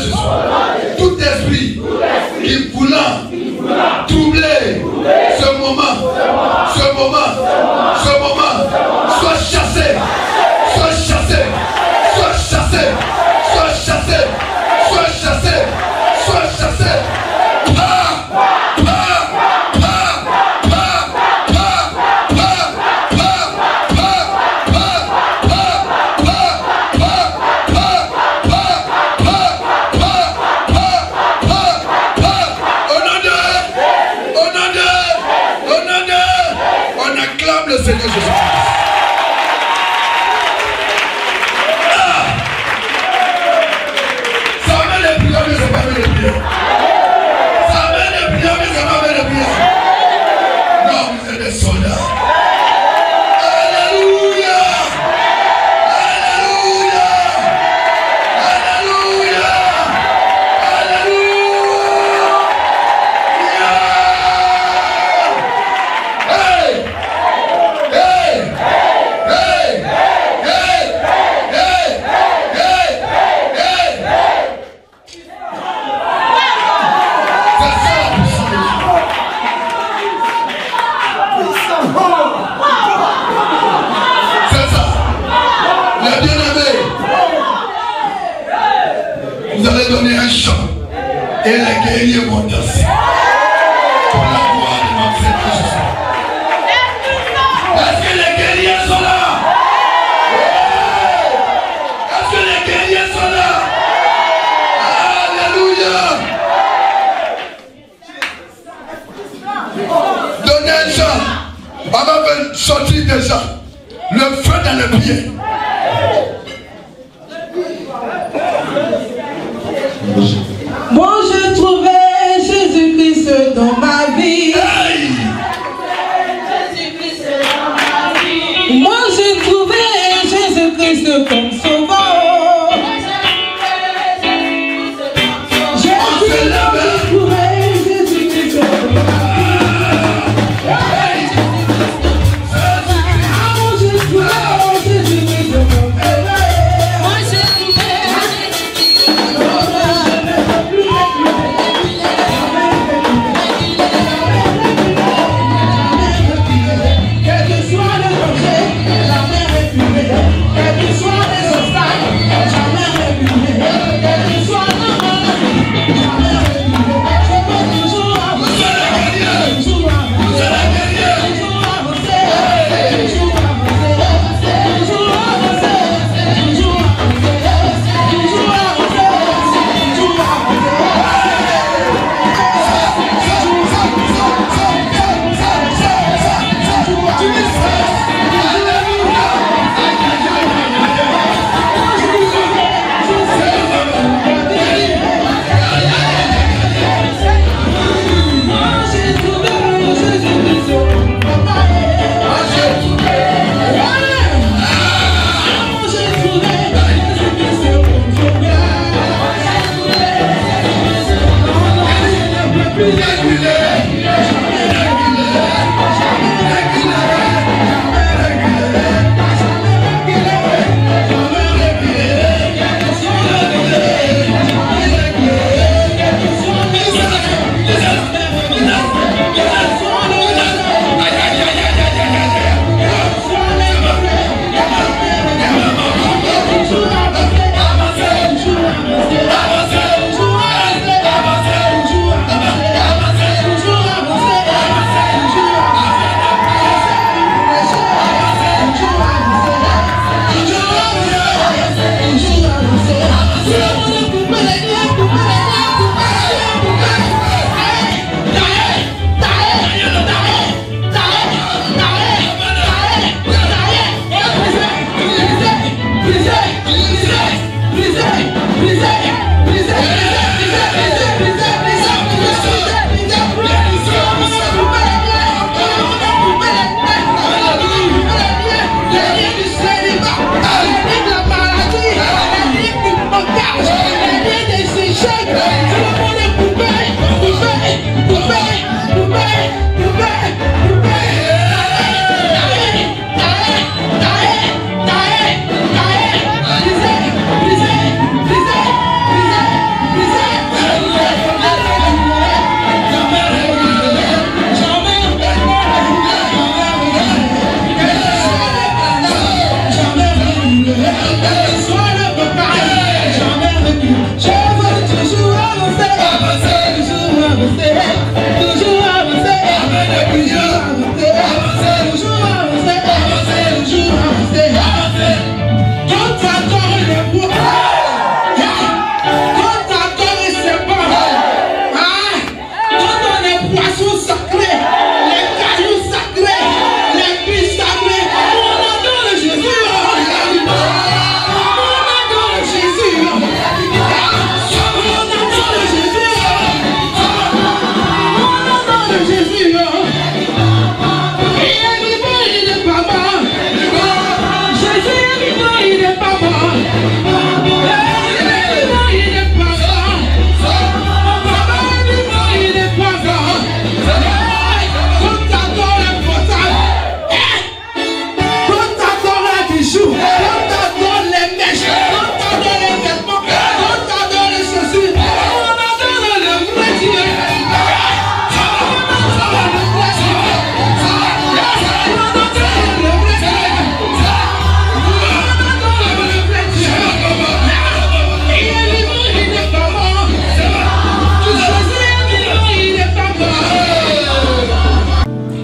Jésus. Tout esprit qui voulant troubler ce moment, soit chassé, soit chassé, soit chassé, soit chassé, soit chassé, soit chassé. Seigneur Jésus. Ça amène les prières, mais ça va amène les prières. Ça amène les prières, mais ça va amène les prières. Non, vous êtes des soldats. Alléluia. Alléluia. Alléluia. Donner un chant et les guerriers vont danser pour la gloire de notre Seigneur Jésus. Est-ce que les guerriers sont là? Est-ce que les guerriers sont là? Alléluia. Donnez un chant. On va sortir déjà le feu dans le pied. Moi je trouvais Jésus-Christ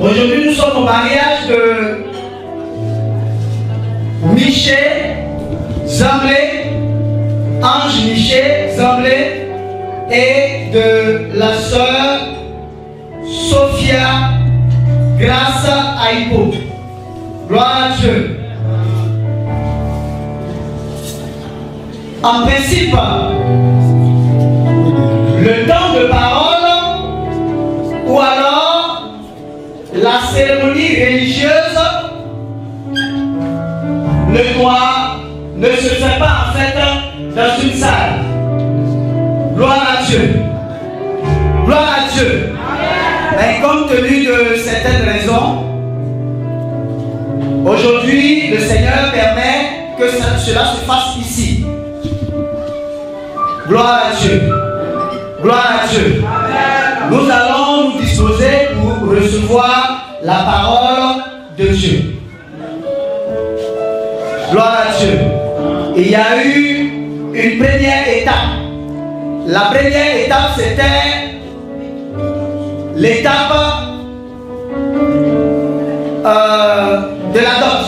Aujourd'hui, nous sommes au mariage de Michel Zamblé, Ange Michel Zamblé, et de la sœur Sophia Grâce Aïpo. Gloire à Dieu. En principe, le temps de parole ou alors la cérémonie religieuse ne se fait pas en fait dans une salle. Gloire à Dieu. Gloire à Dieu. Mais compte tenu de certaines raisons, aujourd'hui le Seigneur permet que cela se fasse ici. Gloire à Dieu. Gloire à Dieu. Nous allons nous disposer pour recevoir la parole de Dieu. Gloire à Dieu. Il y a eu une première étape. La première étape, c'était l'étape de la dot.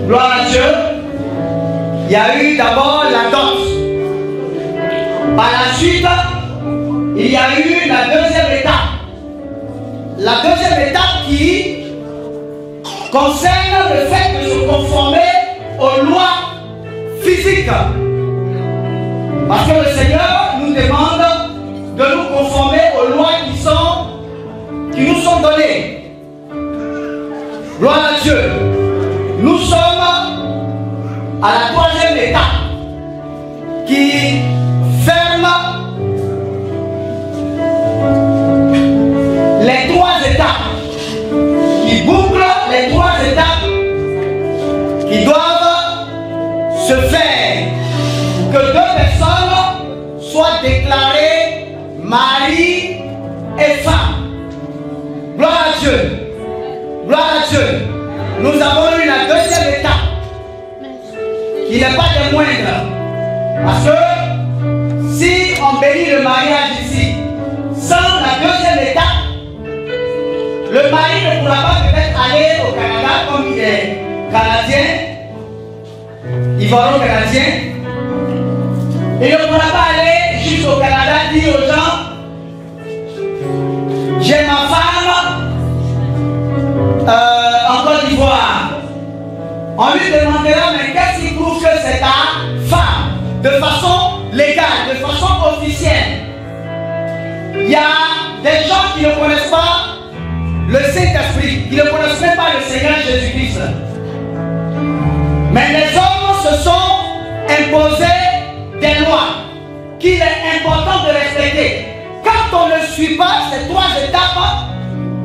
Gloire à Dieu. Il y a eu d'abord la dot. Par la suite, il y a eu la deuxième étape. La deuxième étape qui concerne le fait de se conformer aux lois physiques. Parce que le Seigneur nous demande de nous conformer aux lois qui nous sont données. Gloire à Dieu. Nous sommes à la troisième étape qui ferme les trois étapes, qui boucle les trois étapes qui doivent se faire pour que deux personnes soient déclarées mari et femme. Gloire à Dieu. Gloire à Dieu. Nous avons eu la deuxième étape qui n'est pas des moindres. Parce que si on bénit le mariage ici sans la deuxième étape, le mari ne pourra pas peut-être aller au Canada comme il est canadien, ivoiro-canadien. Il ne pourra pas aller jusqu'au Canada dire aux gens, j'ai ma femme en Côte d'Ivoire. On lui demandera, mais qu'est-ce qui prouve que c'est ta femme? De façon légale, de façon officielle. Il y a des gens qui ne connaissent pas le Saint-Esprit, qui ne connaissent même pas le Seigneur Jésus-Christ. Mais les hommes se sont imposés des lois qu'il est important de respecter. Quand on ne suit pas ces trois étapes,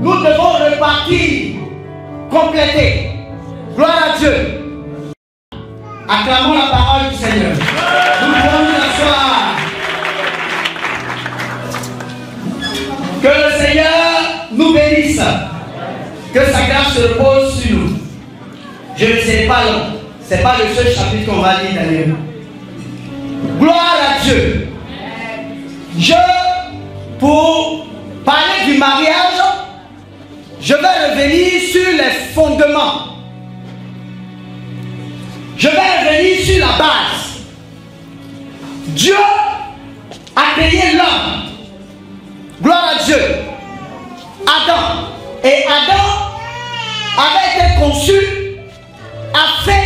nous devons repartir, compléter. Gloire à Dieu. Acclamons la parole du Seigneur. Nous pouvons nous asseoir. Que le Seigneur nous bénisse. Que sa grâce se repose sur nous. Je ne sais pas long. Ce n'est pas le seul chapitre qu'on va lire d'ailleurs. Gloire à Dieu. Pour parler du mariage, je vais revenir sur les fondements. Je vais revenir sur la base. Dieu a créé l'homme. Gloire à Dieu. Adam. Et Adam avait été conçu afin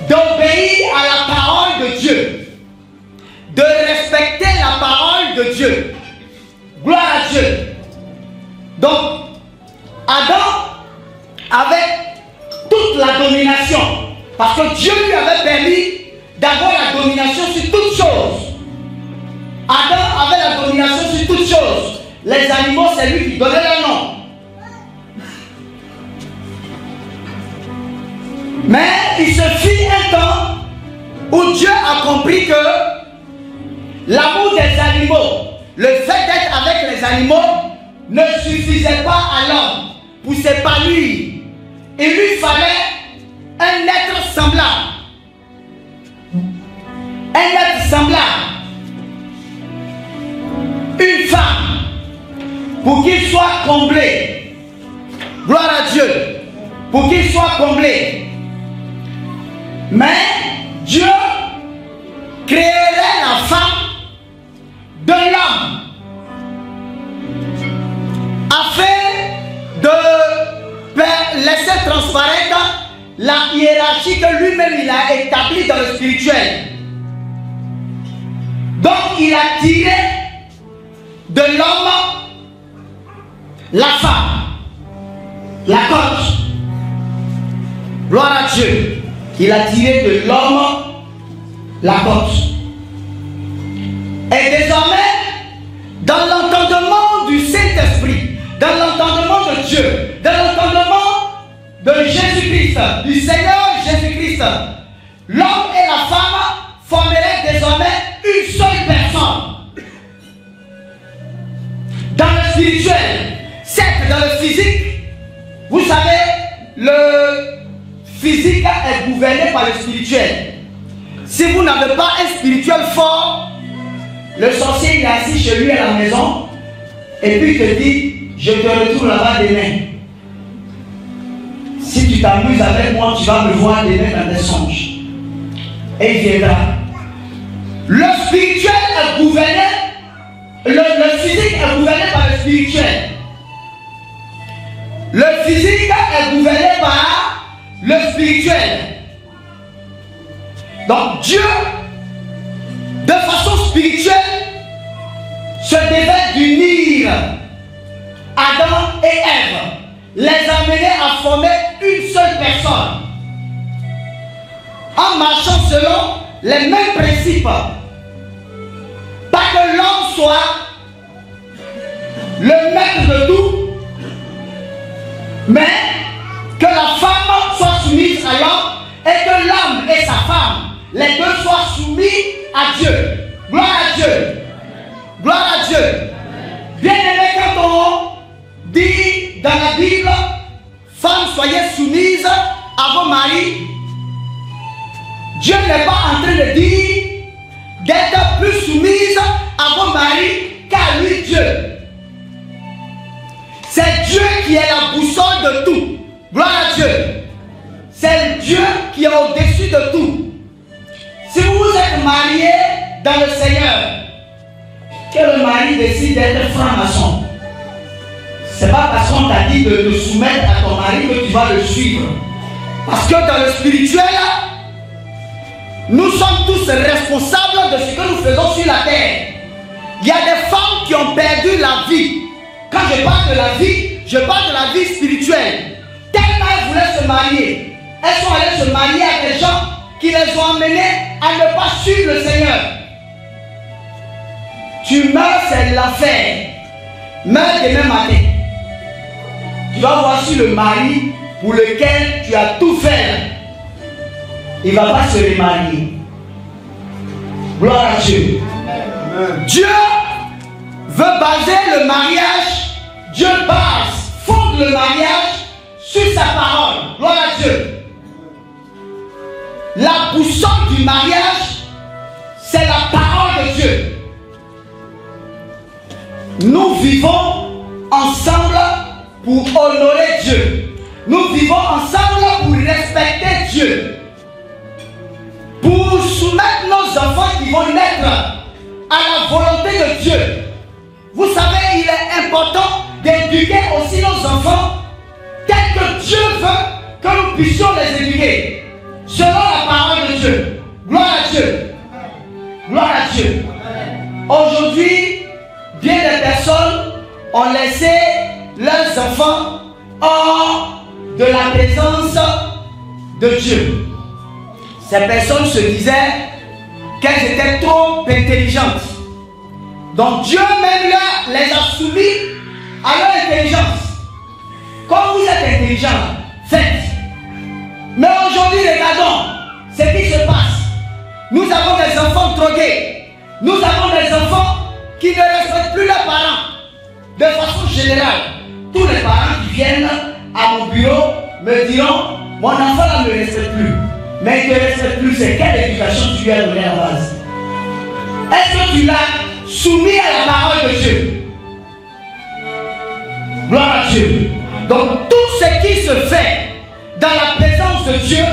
d'obéir à la parole de Dieu. De respecter la parole de Dieu. Gloire à Dieu. Donc, Adam avait toute la domination. Parce que Dieu lui avait permis d'avoir la domination sur toutes choses. Adam avait la domination sur toutes choses. Les animaux, c'est lui qui donnait leur nom. Mais il se fit un temps où Dieu a compris que l'amour des animaux, le fait d'être avec les animaux, ne suffisait pas à l'homme pour s'épanouir. Il lui fallait un être semblable. Un être semblable. Une femme pour qu'il soit comblé. Gloire à Dieu. Pour qu'il soit comblé. Mais Dieu créerait la femme de l'homme afin de laisser transparaître la hiérarchie que lui-même il a établie dans le spirituel. Donc il a tiré de l'homme la femme, la côte. Gloire à Dieu. Il a tiré de l'homme la côte. Et désormais, dans l'entendement du Saint-Esprit, dans l'entendement de Dieu, dans l'entendement de Jésus-Christ, du Seigneur Jésus-Christ, l'homme et la femme formeraient désormais une seule personne. Dans le spirituel, certes dans le physique, vous savez, le physique est gouverné par le spirituel. Si vous n'avez pas un spirituel fort, le sorcier il est assis chez lui à la maison et puis il te dit, je te retrouve là-bas demain. Si tu t'amuses avec moi, tu vas me voir demain dans des songes. Et il viendra. Le spirituel est gouverné, le physique est gouverné par le spirituel. Le physique est gouverné par le spirituel. Donc Dieu, de façon spirituelle, se devait d'unir Adam et Ève, les amener à former une seule personne, en marchant selon les mêmes principes. Pas que l'homme soit le maître de tout, mais que la femme soit soumise à l'homme et que l'homme et sa femme, les deux soient soumis à Dieu. Gloire à Dieu. Gloire à Dieu. Bien aimé, quand on dit dans la Bible, femmes soyez soumises à vos maris, Dieu n'est pas en train de dire d'être plus soumise à vos maris qu'à lui Dieu. C'est Dieu qui est la boussole de tout. Gloire à Dieu. C'est Dieu qui est au-dessus de tout. Si vous vous êtes marié dans le Seigneur, que le mari décide d'être franc-maçon, c'est pas parce qu'on t'a dit de te soumettre à ton mari que tu vas le suivre. Parce que dans le spirituel, nous sommes tous responsables de ce que nous faisons sur la terre. Il y a des femmes qui ont perdu la vie. Quand je parle de la vie, je parle de la vie spirituelle. Tellement elles voulaient se marier, elles sont allées se marier à des gens qui les ont amenés à ne pas suivre le Seigneur. Tu meurs, c'est l'affaire. Meurs demain matin. Tu vas voir si le mari pour lequel tu as tout fait, il ne va pas se remarier. Gloire à Dieu. Amen. Dieu veut baser le mariage. Dieu fonde le mariage sur sa parole. Gloire à Dieu. La boussole du mariage, c'est la parole de Dieu. Nous vivons ensemble pour honorer Dieu. Nous vivons ensemble pour respecter Dieu. Pour soumettre nos enfants qui vont naître à la volonté de Dieu. Vous savez, il est important d'éduquer aussi nos enfants tel que Dieu veut que nous puissions les éduquer. Selon la parole de Dieu. Gloire à Dieu. Gloire à Dieu. Aujourd'hui, bien des personnes ont laissé leurs enfants hors de la présence de Dieu. Ces personnes se disaient qu'elles étaient trop intelligentes. Donc Dieu même là les a soumis à leur intelligence. Comme vous êtes intelligents, faites. Mais aujourd'hui, regardons ce qui se passe. Nous avons des enfants drogués. Nous avons des enfants qui ne respectent plus leurs parents. De façon générale, tous les parents qui viennent à mon bureau me diront, mon enfant ne me respecte plus. Mais il ne te respecte plus, c'est quelle éducation tu lui as donné à la base? Est-ce que tu l'as soumis à la parole de Dieu? Gloire à Dieu. Donc tout ce qui se fait dans la présence de Dieu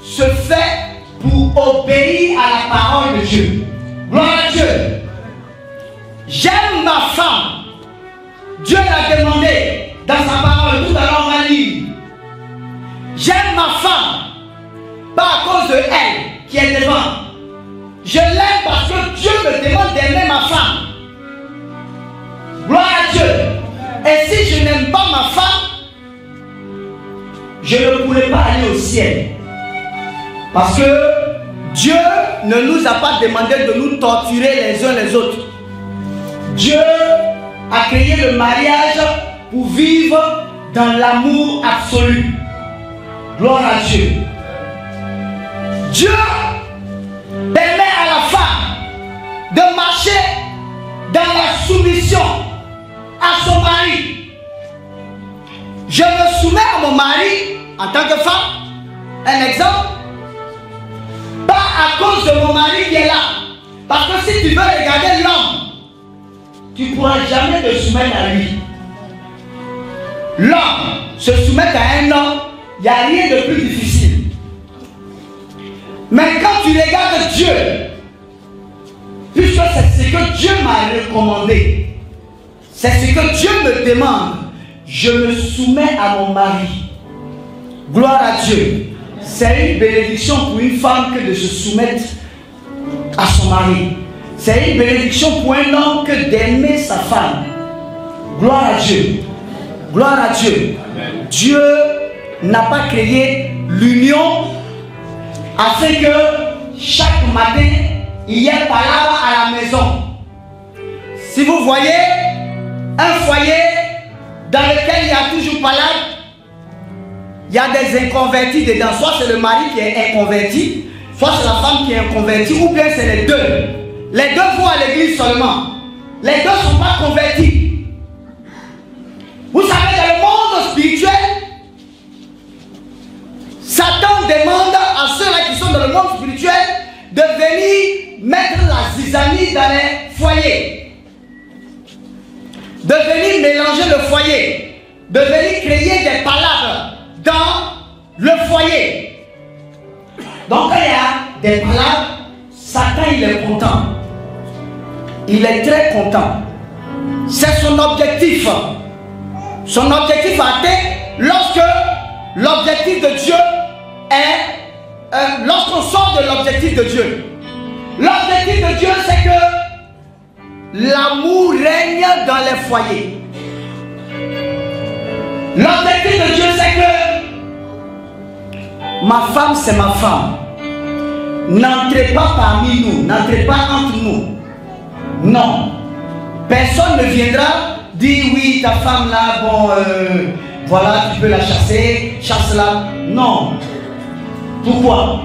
se fait pour obéir à la parole de Dieu. Gloire à Dieu. J'aime ma femme. Dieu l'a demandé dans sa parole. Tout à l'heure on va lire. J'aime ma femme. Pas à cause de elle qui est devant. Je l'aime parce que Dieu me demande d'aimer ma femme. Gloire à Dieu. Et si je n'aime pas ma femme, je ne pourrai pas aller au ciel. Parce que Dieu ne nous a pas demandé de nous torturer les uns les autres. Dieu a créé le mariage pour vivre dans l'amour absolu. Gloire à Dieu. Dieu permet à la femme de marcher dans la soumission à son mari. Je me soumets à mon mari en tant que femme. Un exemple. Pas à cause de mon mari qui est là. Parce que si tu veux regarder l'homme, tu ne pourras jamais te soumettre à lui. L'homme se soumettre à un homme, il n'y a rien de plus difficile. Mais quand tu regardes Dieu, puisque c'est ce que Dieu m'a recommandé, c'est ce que Dieu me demande, je me soumets à mon mari. Gloire à Dieu. C'est une bénédiction pour une femme que de se soumettre à son mari. C'est une bénédiction pour un homme que d'aimer sa femme. Gloire à Dieu. Gloire à Dieu. Amen. Dieu n'a pas créé l'union afin que chaque matin il y ait palabre à la maison. Si vous voyez un foyer dans lequel il y a toujours palabre, il y a des inconvertis dedans. Soit c'est le mari qui est inconverti, soit c'est la femme qui est inconvertie, ou bien c'est les deux. Les deux vont à l'église seulement. Les deux ne sont pas convertis. Vous savez, dans le monde spirituel, Satan demande à ceux-là qui sont dans le monde spirituel de venir mettre la zizanie dans les foyers. De venir mélanger le foyer. De venir créer des palabres dans le foyer. Donc quand il y a des palabres, Satan il est content. Il est très content. C'est son objectif. Son objectif atteint lorsque l'objectif de Dieu est... lorsqu'on sort de l'objectif de Dieu. L'objectif de Dieu c'est que l'amour règne dans les foyers. L'objectif de Dieu c'est que ma femme c'est ma femme. N'entrez pas parmi nous, n'entrez pas entre nous. Non. Personne ne viendra dire oui, ta femme là, bon, voilà, tu peux la chasser, chasse-la. Non. Pourquoi?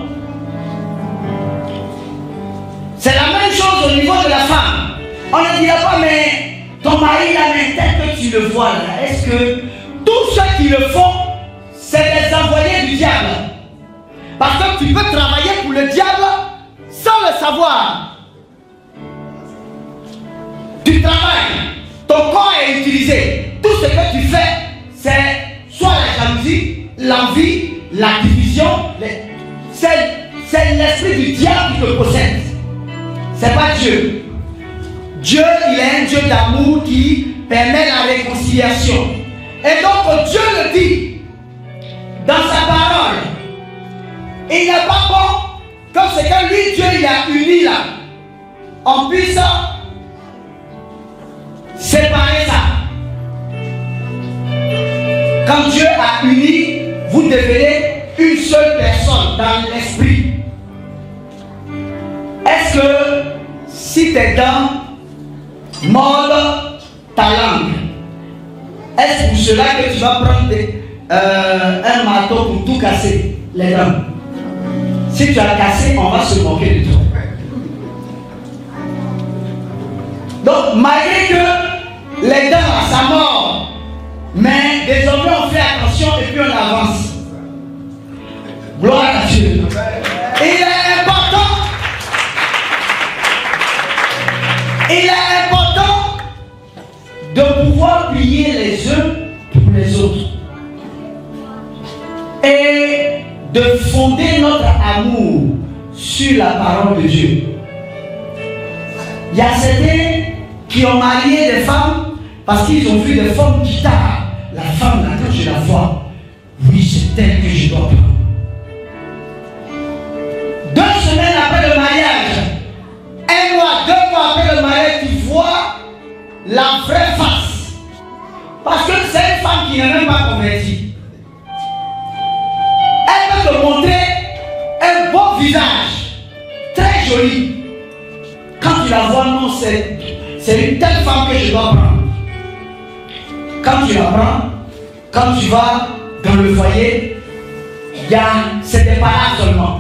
C'est la même chose au niveau de la femme. On ne dira pas, mais ton mari là, mais tel que tu le vois là, est-ce que tous ceux qui le font, c'est des envoyés du diable? Parce que tu peux travailler pour le diable sans le savoir. Tu travailles, ton corps est utilisé. Tout ce que tu fais, c'est soit la jalousie, l'envie, la division. C'est l'esprit du diable qui te possède. C'est pas Dieu. Dieu, il est un Dieu d'amour qui permet la réconciliation. Et donc Dieu le dit dans sa parole. Il n'est pas bon que ce que lui, Dieu, il a uni là, on puisse séparer ça. Quand Dieu a uni, vous devenez une seule personne dans l'esprit. Est-ce que si tes dents mordent ta langue, est-ce pour cela que tu vas prendre un marteau pour tout casser les dents? Si tu as cassé, on va se moquer de toi. Donc, malgré que les dents, ça mord, mais désormais on fait attention et puis on avance. Gloire à Dieu. Il est important de pouvoir plier les uns les autres et de fonder notre amour sur la parole de Dieu. Il y a certains qui ont marié des femmes parce qu'ils ont vu des femmes qui tardent. La femme, là, quand je la vois, oui, c'est elle que je dois prendre. 2 semaines après le mariage, 1 mois, 2 mois après le mariage, tu vois la vraie face. Parce que c'est une femme qui n'est même pas convertie. Elle peut te montrer un beau visage, très joli. Quand tu la vois, non, c'est une telle femme que je dois prendre. Quand tu la prends, quand tu vas dans le foyer, c'est des palabres seulement.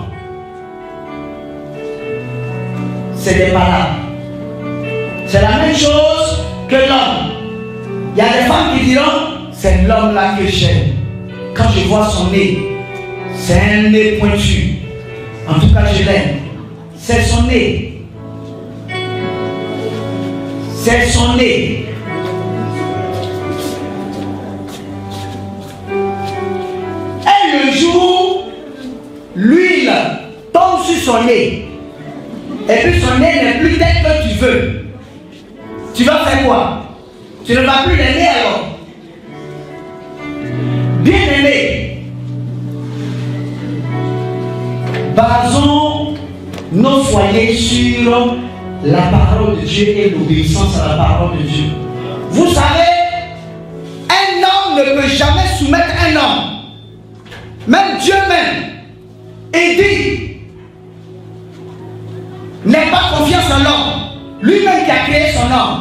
C'est des palabres. C'est la même chose que l'homme. Il y a des femmes qui diront, c'est l'homme là que j'aime. Quand je vois son nez, c'est un nez pointu. En tout cas, je l'aime. C'est son nez. C'est son nez. Et le jour, l'huile tombe sur son nez. Et puis son nez n'est plus tel que tu veux. Tu vas faire quoi? Tu ne vas plus l'aimer alors. Bien aimé, basons nos foyers sur la parole de Dieu et l'obéissance à la parole de Dieu. Vous savez, un homme ne peut jamais soumettre un homme. Même Dieu même. Et dit, n'aie pas confiance en l'homme. Lui-même qui a créé son homme.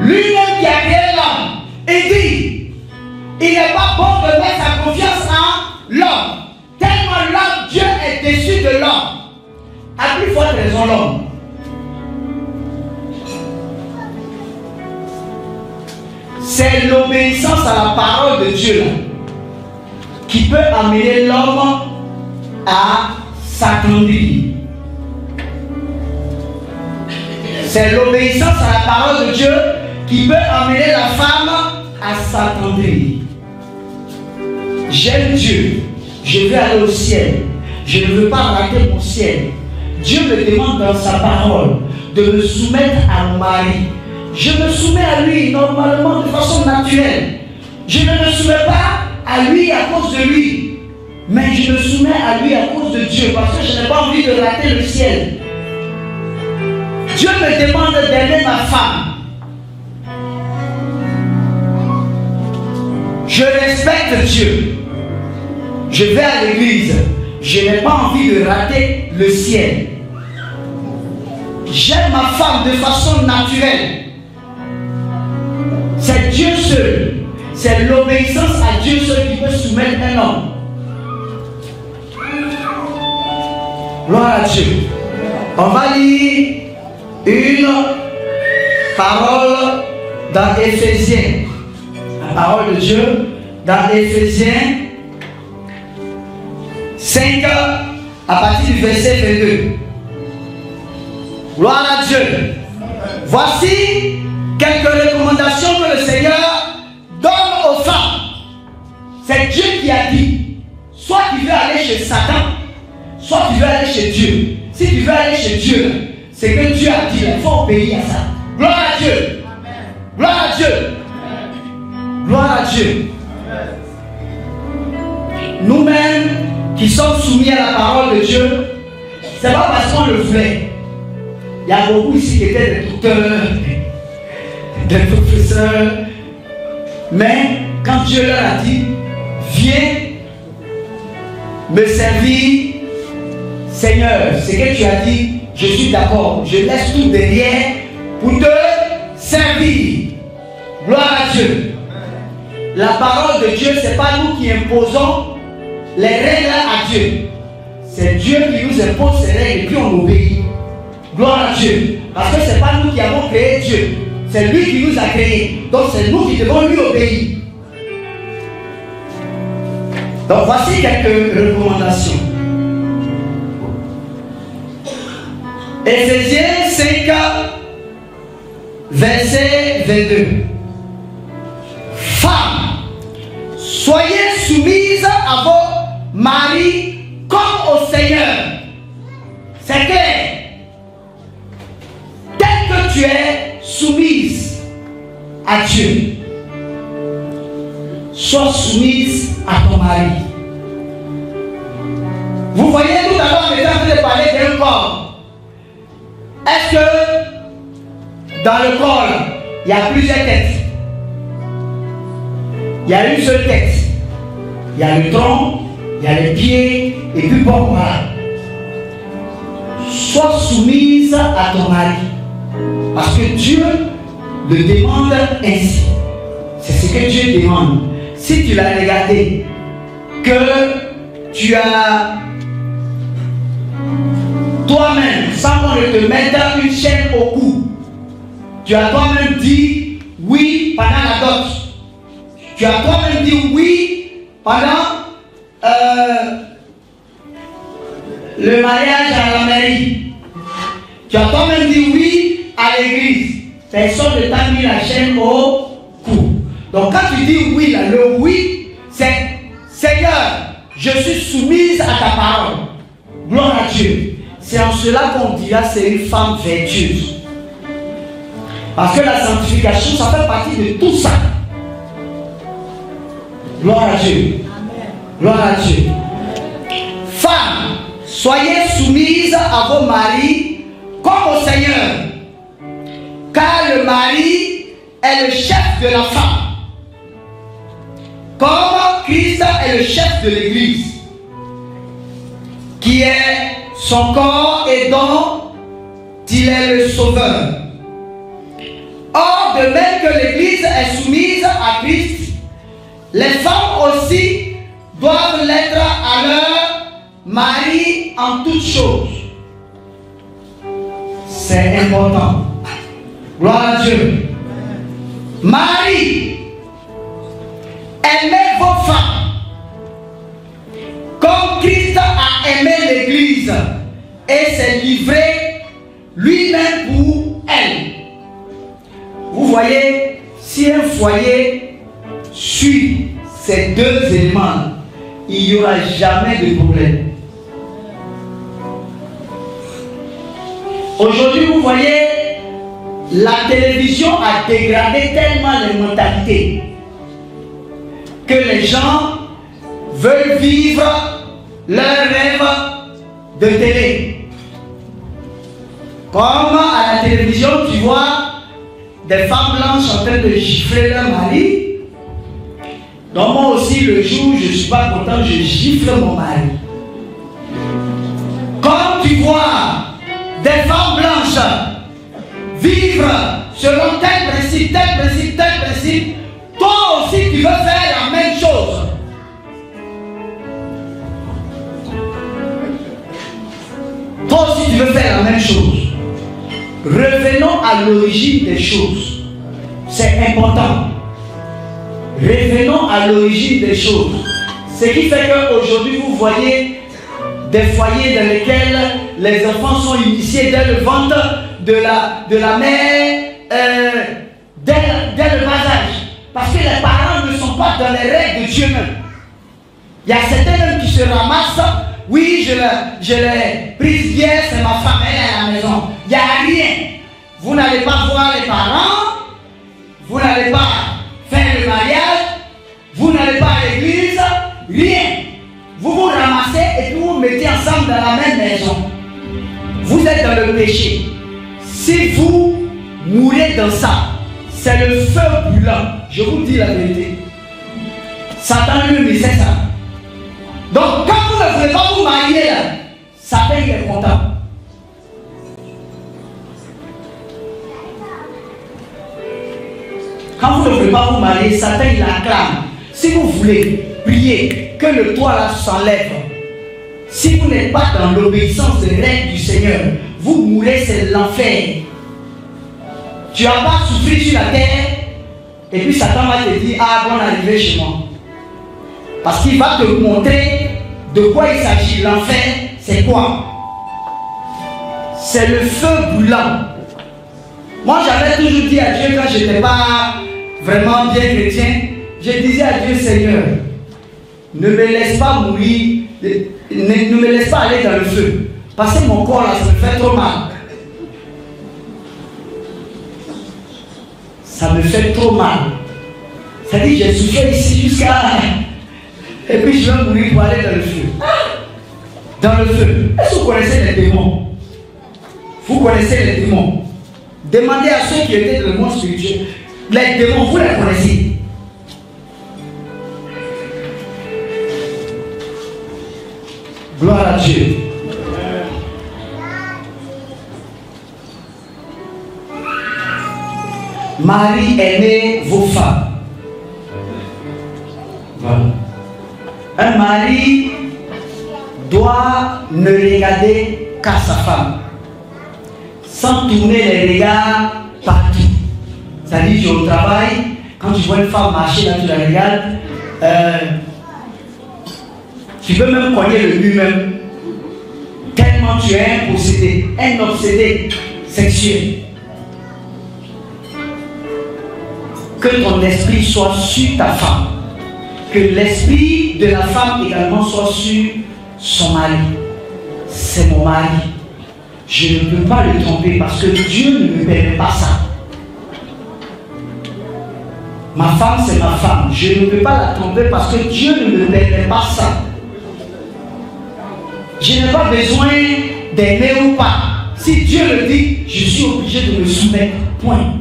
Lui-même qui a créé l'homme. Et dit, il n'est pas bon de mettre sa confiance en l'homme. Tellement l'homme, Dieu est déçu de l'homme. À plus forte raison l'homme. C'est l'obéissance à la parole de Dieu là, qui peut amener l'homme à s'attendrir. C'est l'obéissance à la parole de Dieu qui peut amener la femme à s'attendrir. J'aime Dieu, je veux aller au ciel, je ne veux pas rater mon ciel. Dieu me demande dans sa parole de me soumettre à mon mari. Je me soumets à lui normalement de façon naturelle. Je ne me soumets pas à lui à cause de lui, mais je me soumets à lui à cause de Dieu parce que je n'ai pas envie de rater le ciel. Dieu me demande d'aimer ma femme. Je respecte Dieu. Je vais à l'église. Je n'ai pas envie de rater le ciel. J'aime ma femme de façon naturelle. C'est Dieu seul. C'est l'obéissance à Dieu seul qui peut soumettre un homme. Gloire à Dieu. On va lire une parole dans Éphésiens. La parole de Dieu dans Éphésiens 5 à partir du verset 22. Gloire à Dieu. Voici quelques recommandations que le Seigneur donne aux femmes. C'est Dieu qui a dit, soit tu veux aller chez Satan, soit tu veux aller chez Dieu. Si tu veux aller chez Dieu, c'est que Dieu a dit, il faut obéir à ça. Gloire à Dieu. Gloire à Dieu. Gloire à Dieu. Nous-mêmes qui sommes soumis à la parole de Dieu, c'est pas parce qu'on le voulait. Il y a beaucoup ici qui étaient des docteurs, des professeurs. Mais quand Dieu leur a dit, viens me servir, Seigneur, ce que tu as dit, je suis d'accord. Je laisse tout derrière pour te servir. Gloire à Dieu. La parole de Dieu, ce n'est pas nous qui imposons les règles à Dieu. C'est Dieu qui nous impose ces règles et puis on obéit. Gloire à Dieu. Parce que ce n'est pas nous qui avons créé Dieu. C'est lui qui nous a créés. Donc c'est nous qui devons lui obéir. Donc voici quelques recommandations. Éphésiens 5, verset 22. à vos maris comme au Seigneur. C'est clair. Tel que tu es soumise à Dieu, sois soumise à ton mari. Vous voyez, tout à l'heure, on était en train de parler d'un corps. Est-ce que dans le corps, il y a plusieurs têtes? Il y a une seule tête. Il y a le tronc, il y a les pieds, et puis bon, voilà. Sois soumise à ton mari. Parce que Dieu le demande ainsi. C'est ce que Dieu demande. Si tu l'as regardé, que tu as toi-même, sans qu'on ne te mette une chaîne au cou, tu as toi-même dit oui pendant la dot. Tu as toi-même dit oui pendant le mariage à la mairie. Tu as toi-même dit oui à l'église. Personne ne t'a mis la chaîne au cou. Donc quand tu dis oui, là, le oui, c'est Seigneur, je suis soumise à ta parole. Gloire à Dieu. C'est en cela qu'on dira c'est une femme vertueuse. Parce que la sanctification, ça fait partie de tout ça. Gloire à Dieu. Gloire à Dieu. Femmes, soyez soumises à vos maris comme au Seigneur. Car le mari est le chef de la femme. Comme Christ est le chef de l'Église, qui est son corps et dont il est le sauveur. Or, de même que l'Église est soumise à Christ, les femmes aussi doivent l'être à leur mari en toutes choses. C'est important. Gloire à Dieu. Marie, aimez vos femmes comme Christ a aimé l'Église et s'est livré lui-même pour elle. Vous voyez, si un foyer suit ces deux éléments, il n'y aura jamais de problème. Aujourd'hui, vous voyez, la télévision a dégradé tellement les mentalités que les gens veulent vivre leur rêve de télé. Comme à la télévision, tu vois des femmes blanches en train de gifler leur mari. Donc moi aussi, le jour où je ne suis pas content, je gifle mon mari. Comme tu vois des femmes blanches vivre selon tel principe, tel principe, tel principe, toi aussi tu veux faire la même chose. Toi aussi tu veux faire la même chose. Revenons à l'origine des choses. C'est important. Revenons à l'origine des choses. Ce qui fait qu'aujourd'hui vous voyez des foyers dans lesquels les enfants sont initiés dès le ventre de la mère, dès le bas âge. Parce que les parents ne sont pas dans les règles de Dieu même. Il y a certains même qui se ramassent. Oui, je l'ai prise hier, c'est ma femme, elle est à la maison. Il n'y a rien. Vous n'allez pas voir les parents. Vous n'allez pas faire le mariage. Vous n'allez pas à l'église. Rien. Vous vous ramassez et puis vous vous mettez ensemble dans la même maison. Vous êtes dans le péché. Si vous mourrez dans ça, c'est le feu brûlant. Je vous dis la vérité. Satan lui, c'est ça. Donc quand vous ne voulez pas vous marier, là, Satan il est content. Quand vous ne voulez pas vous marier, Satan il acclame. Si vous voulez prier, que le toit là s'enlève. Si vous n'êtes pas dans l'obéissance des règles du Seigneur, vous mourrez, c'est l'enfer. Tu n'as pas souffert sur la terre, et puis Satan va te dire, ah, bonne arrivée chez moi. Parce qu'il va te montrer de quoi il s'agit. L'enfer, c'est quoi? C'est le feu brûlant. Moi, j'avais toujours dit à Dieu, quand je n'étais pas vraiment bien chrétien, je disais à Dieu, Seigneur, ne me laisse pas mourir, ne me laisse pas aller dans le feu. Parce que mon corps là, ça me fait trop mal. Ça me fait trop mal. Ça dit, j'ai souffert ici jusqu'à... Et puis je vais mourir pour aller dans le feu. Dans le feu. Est-ce que vous connaissez les démons? Vous connaissez les démons? Demandez à ceux qui étaient dans le monde spirituel. Les démons, vous les connaissez? Gloire à Dieu. Marie aimait vos femmes. Voilà. Un mari doit ne regarder qu'à sa femme, sans tourner les regards partout. Ça dit, tu es au travail, quand tu vois une femme marcher, là tu la regardes, tu peux même cogner le mur même, tellement tu es un possédé, un obsédé sexuel. Que ton esprit soit sur ta femme, que l'esprit de la femme également soit sur son mari. C'est mon mari. Je ne peux pas le tromper parce que Dieu ne me permet pas ça. Ma femme, c'est ma femme. Je ne peux pas la tromper parce que Dieu ne me permet pas ça. Je n'ai pas besoin d'aimer ou pas. Si Dieu le dit, je suis obligé de me soumettre. Point.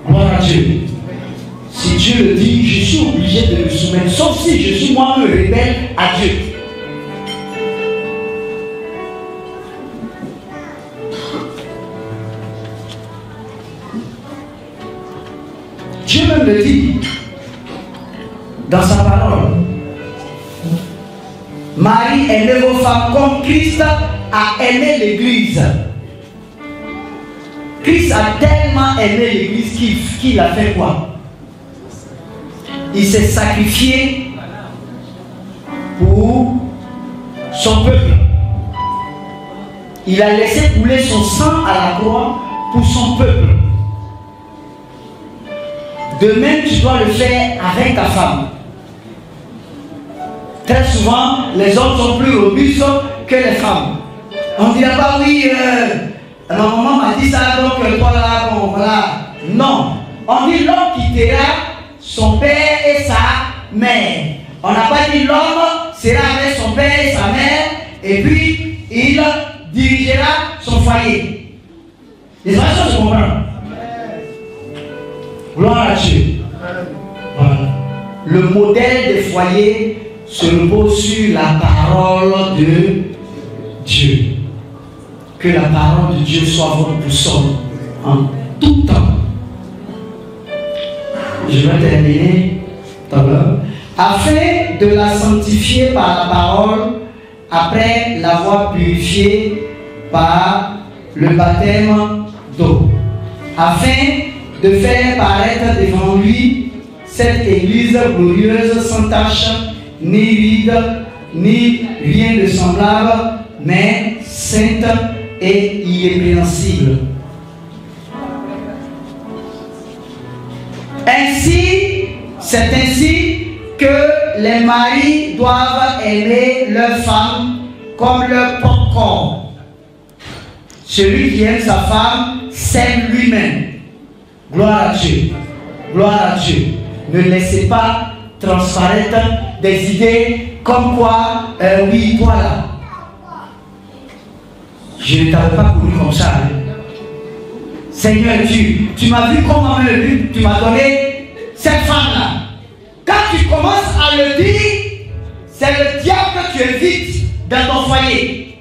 Gloire à Dieu. Si Dieu le dit, je suis obligé de me soumettre. Sauf si je suis moi-même rebelle à Dieu. Dieu même le dit dans sa parole. Marie, aimez vos femmes comme Christ a aimé l'Église. Christ a tellement aimé l'Église qu'il a fait quoi? Il s'est sacrifié pour son peuple. Il a laissé couler son sang à la croix pour son peuple. De même, tu dois le faire avec ta femme. Très souvent, les hommes sont plus robustes que les femmes. On ne dira pas, oui, ma maman m'a dit ça, donc toi là, bon, voilà. Non. On dit l'homme quittera son père et sa mère. On n'a pas dit l'homme sera avec son père et sa mère, et puis il dirigera son foyer. Les gens se comprennent. Gloire à Dieu. Voilà. Le modèle des foyers se repose sur la parole de Dieu. Que la parole de Dieu soit votre boussole en tout temps. Je vais terminer tout à l'heure. Afin de la sanctifier par la parole, après l'avoir purifiée par le baptême d'eau, afin de faire paraître devant lui cette église glorieuse, sans tache, ni ride, ni rien de semblable, mais sainte et irrépréhensible. Ainsi, c'est ainsi que les maris doivent aimer leurs femmes comme leur propre corps. Celui qui aime sa femme s'aime lui-même. Gloire à Dieu. Gloire à Dieu. Ne laissez pas transparaître des idées comme quoi, oui, voilà. Je ne t'avais pas connu comme ça. Hein. Seigneur, tu m'as vu comme un but, tu m'as donné cette femme-là. Quand tu commences à le dire, c'est le diable que tu invites dans ton foyer.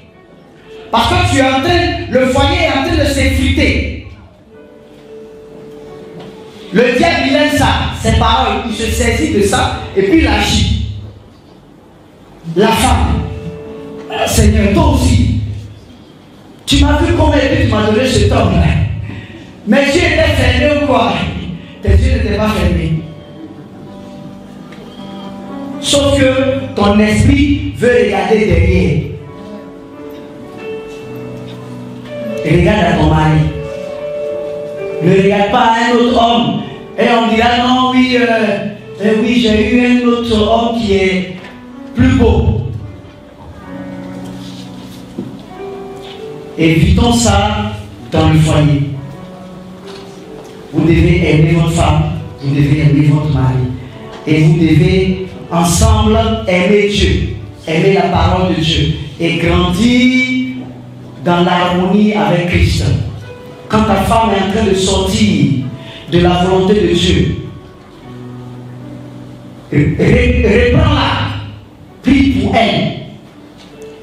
Parce que tu es en train, le foyer est en train de s'effriter. Le diable, il aime ça, ses paroles, il se saisit de ça et puis il agit. La femme, Seigneur, toi aussi, tu m'as vu combien de tu m'as donné cet homme-là. Mes yeux étaient fermés ou quoi? Tes yeux n'étaient pas fermés. Sauf que ton esprit veut regarder derrière. Et regarde à ton mari. Ne regarde pas à un autre homme. Et on dira non, oui, Et oui, j'ai eu un autre homme qui est plus beau. Évitons ça dans le foyer. Vous devez aimer votre femme, vous devez aimer votre mari. Et vous devez ensemble aimer Dieu, aimer la parole de Dieu et grandir dans l'harmonie avec Christ. Quand ta femme est en train de sortir de la volonté de Dieu, reprends-la, prie pour elle.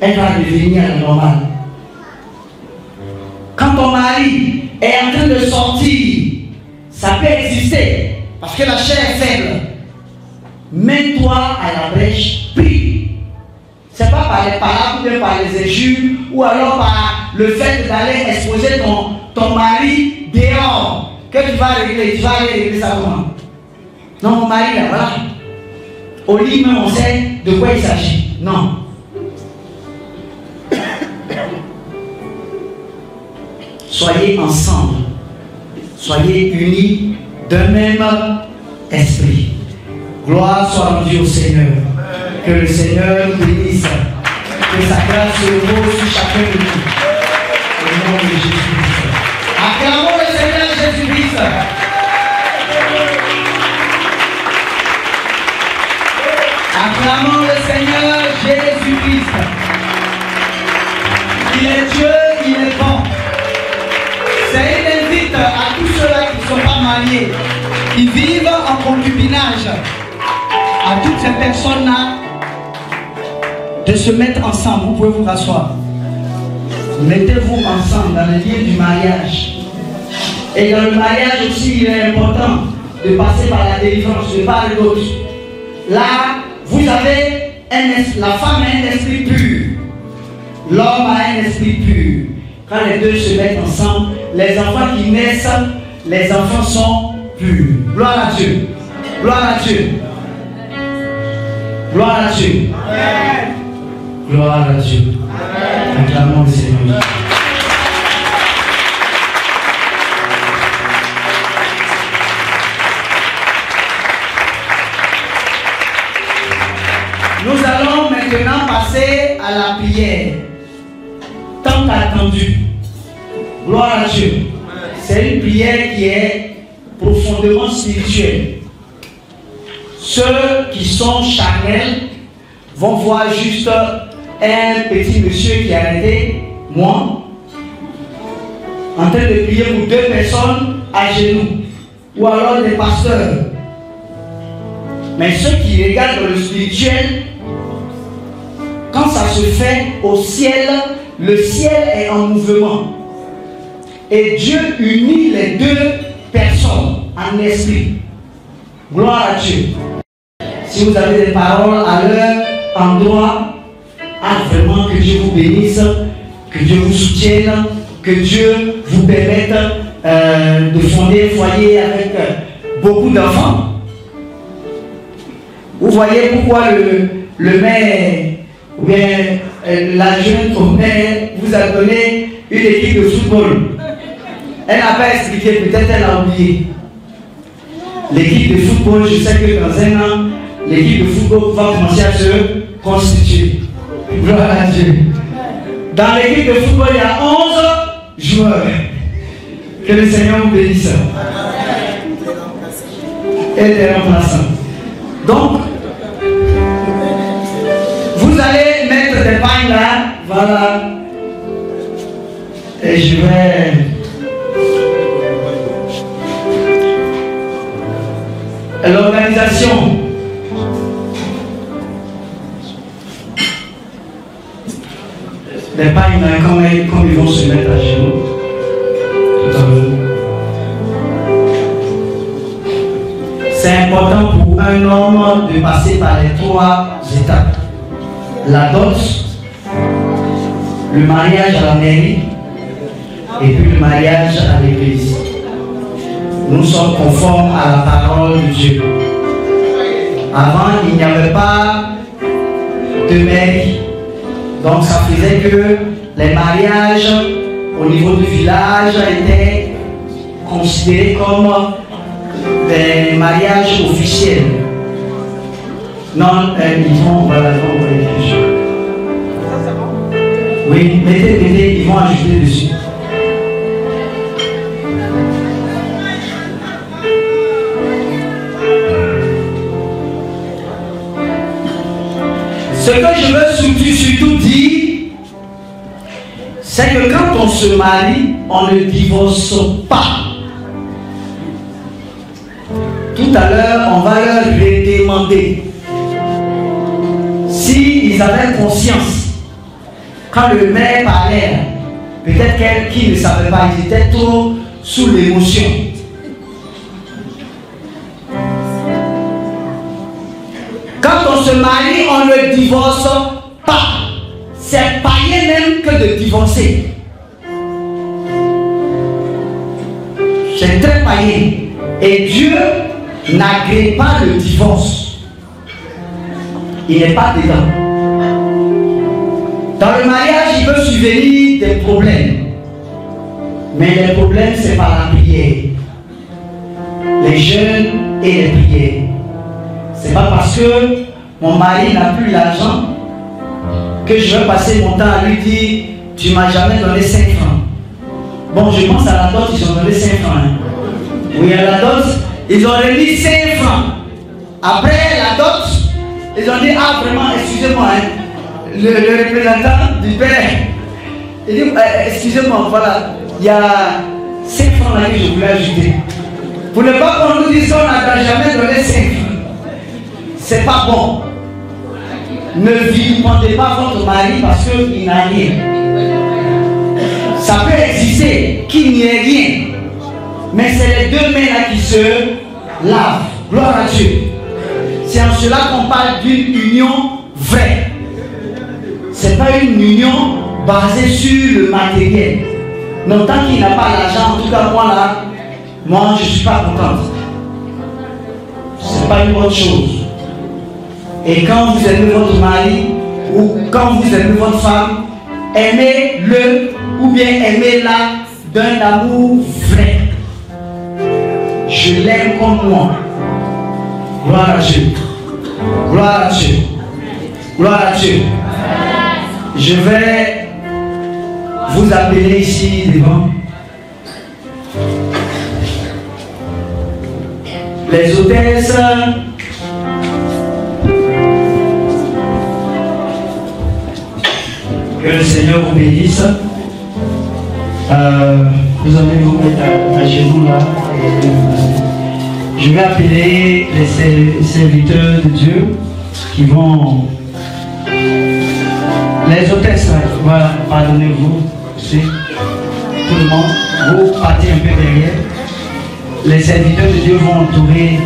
Elle va devenir normale. Quand ton mari est en train de sortir, ça peut exister parce que la chair est faible. Mets-toi à la brèche, prie. Ce n'est pas par les paroles ou bien par les injures ou alors par le fait d'aller exposer ton mari dehors que tu vas régler. Tu vas aller régler ça comment? Non, mon mari là, voilà. Au lit même on sait de quoi il s'agit. Non. Soyez ensemble. Soyez unis d'un même esprit. Gloire soit rendue au Seigneur. Que le Seigneur nous bénisse. Que sa grâce se repose sur chacun de nous. Au nom de Jésus-Christ. Acclamons le Seigneur Jésus-Christ. Acclamons le Seigneur Jésus-Christ. Il est Dieu, il est bon. C'est une invite à tous ceux-là qui ne sont pas mariés, qui vivent en concubinage, à toutes ces personnes-là, de se mettre ensemble. Vous pouvez vous rasseoir. Mettez-vous ensemble dans le lieu du mariage. Et dans le mariage aussi, il est important de passer par la délivrance de part et d'autre. Là, vous avez la femme a un esprit pur. L'homme a un esprit pur. Quand les deux se mettent ensemble, les enfants qui naissent, les enfants sont purs. Gloire à Dieu. Gloire à Dieu. Gloire à Dieu. Amen. Gloire à Dieu. Acclamons le Seigneur. Nous allons maintenant passer à la prière. Tant attendue. Gloire à Dieu. C'est une prière qui est profondément spirituelle. Ceux qui sont charnels vont voir juste un petit monsieur qui a arrêté, moi, en train de prier pour deux personnes à genoux, ou alors des pasteurs. Mais ceux qui regardent dans le spirituel, quand ça se fait au ciel, le ciel est en mouvement. Et Dieu unit les deux personnes en esprit. Gloire à Dieu. Si vous avez des paroles à leur endroit, vraiment que Dieu vous bénisse, que Dieu vous soutienne, que Dieu vous permette de fonder un foyer avec beaucoup d'enfants. Vous voyez pourquoi le maire, ou bien l'adjoint au maire vous a donné une équipe de football. Elle n'a pas expliqué, peut-être elle a oublié. L'équipe de football, je sais que dans un an, l'équipe de football va commencer à se constituer. Gloire à Dieu. Dans l'équipe de football, il y a 11 joueurs. Que le Seigneur vous bénisse. Et des remplaçants. Donc, vous allez mettre des pains là. Voilà. Et je vais... L'organisation. Les pains là, comme ils vont se mettre à genoux. Tout à l'heure. C'est important pour un homme de passer par les 3 étapes. La dot, le mariage à la mairie et puis le mariage à l'église. Nous sommes conformes à la parole de Dieu. Avant, il n'y avait pas de mairie. Donc ça faisait que les mariages au niveau du village étaient considérés comme des mariages officiels. Non, ils vont, voilà, ils vont réfléchir. Oui, mettez, ils vont ajouter dessus. Ce que je veux surtout dire, c'est que quand on se marie, on ne divorce pas. Tout à l'heure, on va leur demander s'ils avaient conscience. Quand le maire parlait, peut-être quelqu'un ne savait pas, ils étaient trop sous l'émotion. Quand on se marie, on ne divorce pas. C'est païen même que de divorcer. C'est très païen. Et Dieu n'agrée pas le divorce. Il n'est pas dedans. Dans le mariage, il peut survenir des problèmes. Mais les problèmes, c'est par la prière. Les jeûnes et les prières. C'est pas parce que mon mari n'a plus l'argent que je vais passer mon temps à lui dire tu m'as jamais donné 5 francs. Bon, je pense à la dot, ils ont donné 5 francs. Hein. Oui, à la dot, ils ont remis 5 francs. Après la dot, ils ont dit ah vraiment, excusez-moi, hein, le représentant du père, il dit excusez-moi, voilà, il y a 5 francs là que je voulais ajouter. Pour ne pas qu'on nous dise qu'on n'a jamais donné 5 francs. C'est pas bon. Ne vilipendez pas votre mari parce qu'il n'a rien. Ça peut exister qu'il n'y ait rien. Mais c'est les deux mains là qui se lavent. Gloire à Dieu. C'est en cela qu'on parle d'une union vraie. Ce n'est pas une union basée sur le matériel. Non, tant qu'il n'a pas l'argent, en tout cas moi là, moi je ne suis pas contente. Ce n'est pas une bonne chose. Et quand vous aimez votre mari ou quand vous aimez votre femme, aimez-le ou bien aimez-la d'un amour vrai. Je l'aime comme moi. Gloire à Dieu. Gloire à Dieu. Gloire à Dieu. Je vais vous appeler ici devant. Les hôtesses. Que le Seigneur vous bénisse. Vous allez vous mettre à genoux là. Je vais appeler les serviteurs de Dieu qui vont. Les hôtesses là, voilà, pardonnez-vous. Tout le monde, vous partez un peu derrière. Les serviteurs de Dieu vont entourer.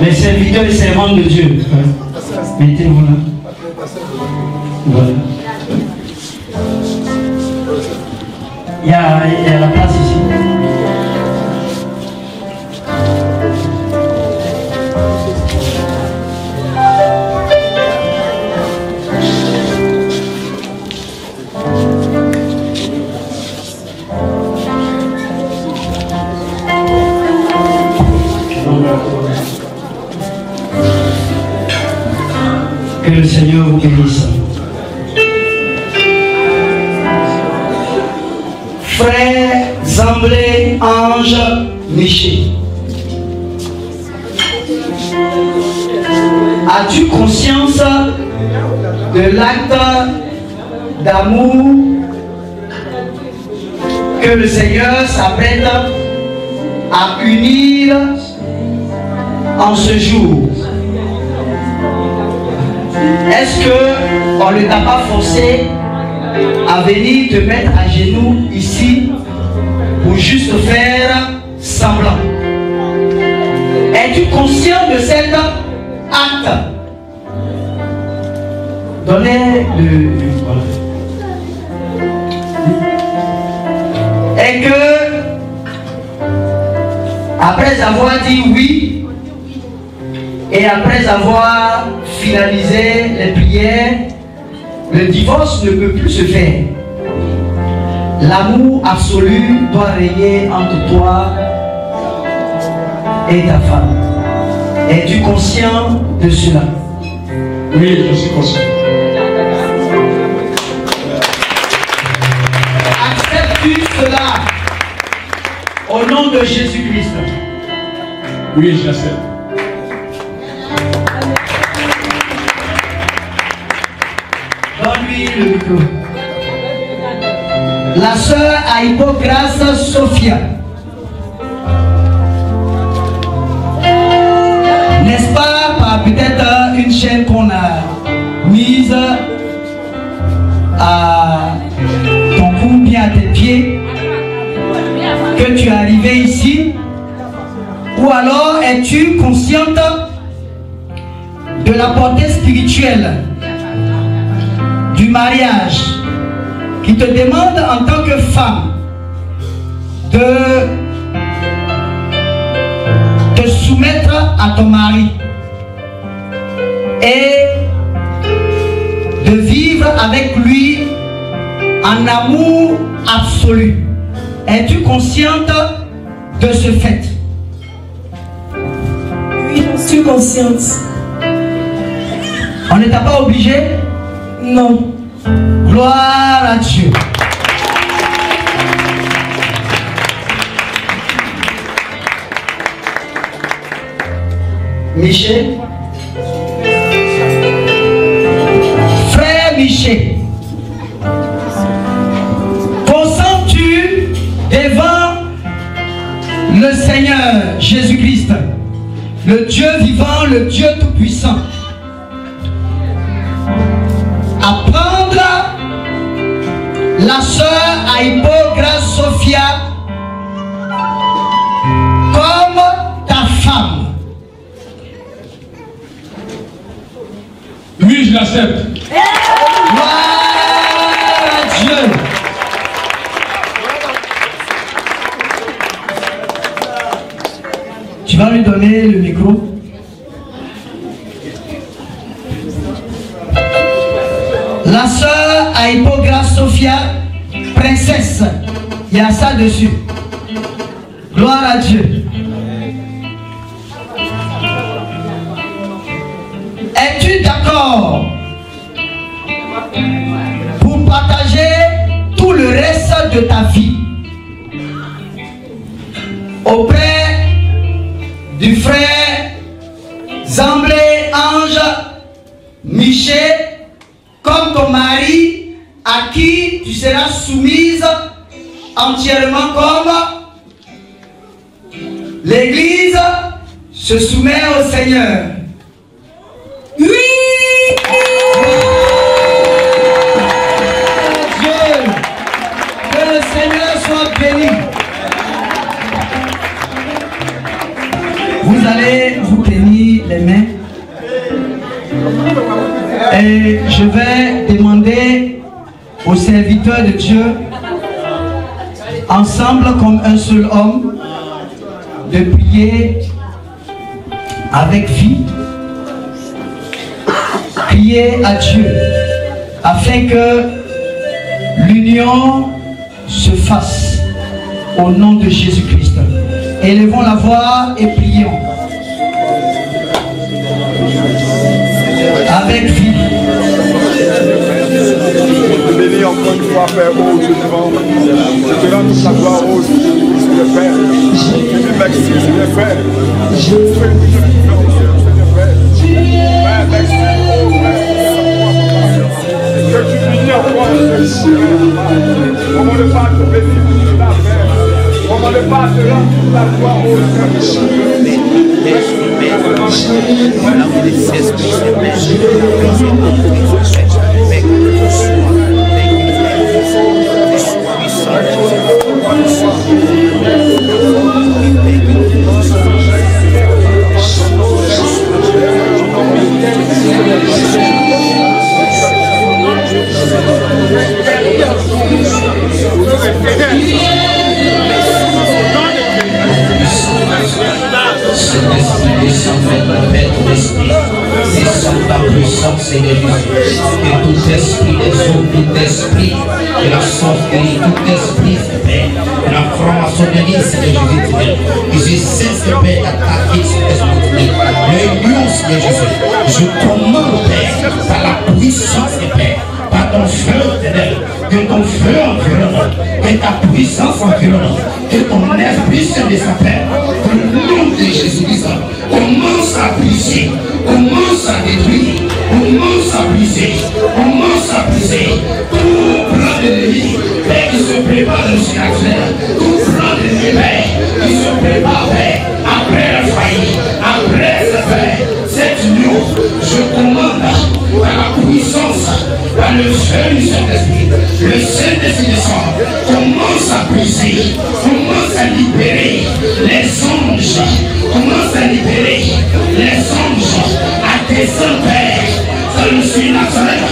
Les serviteurs et servantes de Dieu. Mettez-vous là. Voilà. Il y a la place ici. Que le Seigneur vous bénisse. Frère Zamblé Ange Miché, as-tu conscience de l'acte d'amour que le Seigneur s'apprête à unir en ce jour? Est-ce qu'on ne t'a pas forcé à venir te mettre à genoux ici pour juste faire semblant? Es-tu conscient de cet acte? Donnez le... Voilà. Et que, après avoir dit oui, et après avoir finalisé les prières, le divorce ne peut plus se faire. L'amour absolu doit régner entre toi et ta femme. Es-tu conscient de cela? Oui, je suis conscient. Acceptes-tu cela au nom de Jésus-Christ? Oui, j'accepte. Donne-lui le micro. La sœur Aïpo-Grâce Sophia. N'est-ce pas par peut-être une chaîne qu'on a mise à ton cou, bien à tes pieds, que tu es arrivé ici? Ou alors es-tu consciente de la portée spirituelle du mariage qui te demande en tant que femme de te soumettre à ton mari et de vivre avec lui en amour absolu? Es-tu consciente de ce fait? Oui, je suis consciente. On n'était pas obligé? Non. Gloire à Dieu. Michel. Frère Michel. Consens-tu devant le Seigneur Jésus-Christ, le Dieu vivant, le Dieu tout-puissant, à prendre la sœur Aïpo-Grâce Sophia comme ta femme? Oui, je l'accepte. Gloire à Dieu. Tu vas lui donner le micro. La sœur Aïpo-Grâce Sophia, princesse, il y a ça dessus. Gloire à Dieu. Es-tu d'accord pour partager tout le reste de ta vie auprès du frère Zamblé Ange Michel comme ton mari à qui tu seras soumise entièrement comme l'Église se soumet au Seigneur? Oui! Dieu, que le Seigneur soit béni. Vous allez vous tenir les mains et je vais demander aux serviteurs de Dieu, ensemble comme un seul homme, de prier avec vie. Prier à Dieu afin que l'union se fasse au nom de Jésus-Christ. Élevons la voix et prions avec vie. Je te bénis encore une fois, Père, ô Dieu vivant. Je te rends toute la gloire, ô Dieu, Seigneur Père. Je te merci, Seigneur Père. Je te remercie, Seigneur Père. Père, merci, ô Père. Que tu bénis encore, Seigneur. Comment ne pas te bénir toute la Père. Comment ne pas te rendre toute la gloire, ô Seigneur. Saint-Esprit, descend, Père d'esprit, descend par plus puissance, Seigneur Jésus. Que tout esprit des eaux, tout esprit de la sorcellerie, tout esprit, Père, de la franc-maçonnerie, Seigneur Jésus, que je cesse, Père, d'attaquer cet esprit. Le lion, Seigneur Jésus, je commande, Père, par la puissance, Père, par ton feu éternel, que ton feu environnant, que ta puissance environnante, que ton esprit se désapère. Au nom de Jésus-Christ, commence à briser, commence à détruire, commence à briser, commence à briser. Tout plan de l'ennemi, Père, qui se prépare de ce tout plan de l'ennemi, Père, qui se prépare, Père, après la faillite, après cette union, je commande par la puissance, par le feu du Saint-Esprit, le Saint-Esprit descend, commence à briser, commence à libérer les anges, commence à libérer les anges à descendre, Père, dans le surnaturel,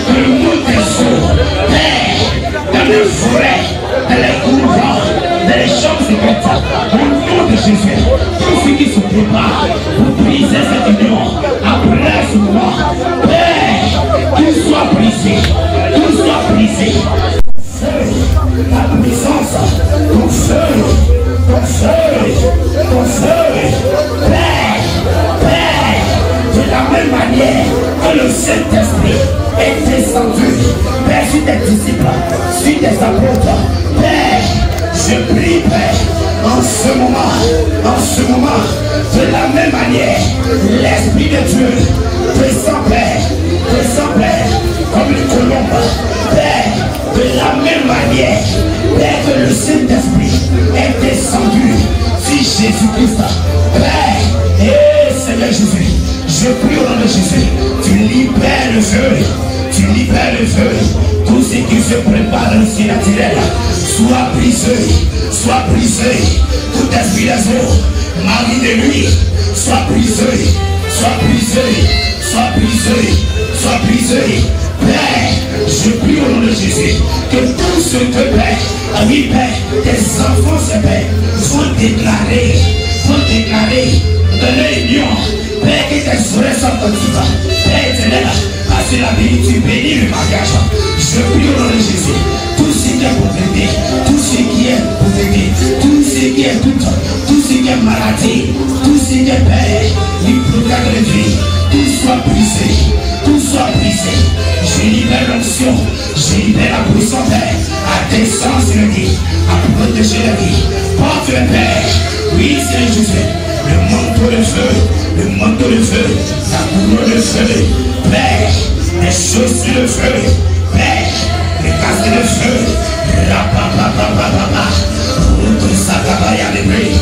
dans le monde des eaux, Père, dans les forêts, dans les courants, dans les champs secrets, au nom de Jésus, tout ce qui se prépare pour briser cette union, après ce moment, Père, qu'il soit brisé, qu'il soit brisé. Ta puissance, ton feu, ton feu, ton feu, Père, de la même manière que le Saint-Esprit est descendu, Père, sur tes disciples, sur tes apôtres, Père, je prie, Père, en ce moment, de la même manière, l'Esprit de Dieu descend, Père, comme une colombe, Père, de la même manière, Père, que le Saint-Esprit est descendu sur Jésus-Christ, Père, et Seigneur Jésus, je prie au nom de Jésus, tu libères le feu, tout ce qui se prépare dans le ciel naturel, soit brisé, tout esprit des eaux, Marie de lui, soit brisé, Père, je prie au nom de Jésus, que tout ce que, Père, oui, Père, tes enfants, Père, vont déclarer dans leur union, Père, que tes oreilles sont attentives, Père éternel, parce que la vie, tu bénis le mariage. Je prie au nom de Jésus, tout ce qui est pauvreté, tout ce qui est pauvreté, tout ce qui est doute, tout ce qui est maladie, tout ce qui est Père, l'hypothèque de vie, tout soit brisé, je libère l'onction, je libère la puissance, Père, à descendre sur le lit, à protéger la vie, porte le Père, oui, c'est Jésus, le manteau de feu, la couronne de feu, Père, les chaussures de feu, Père, les casques de feu, rapapapapapapa, tout ça va y aller,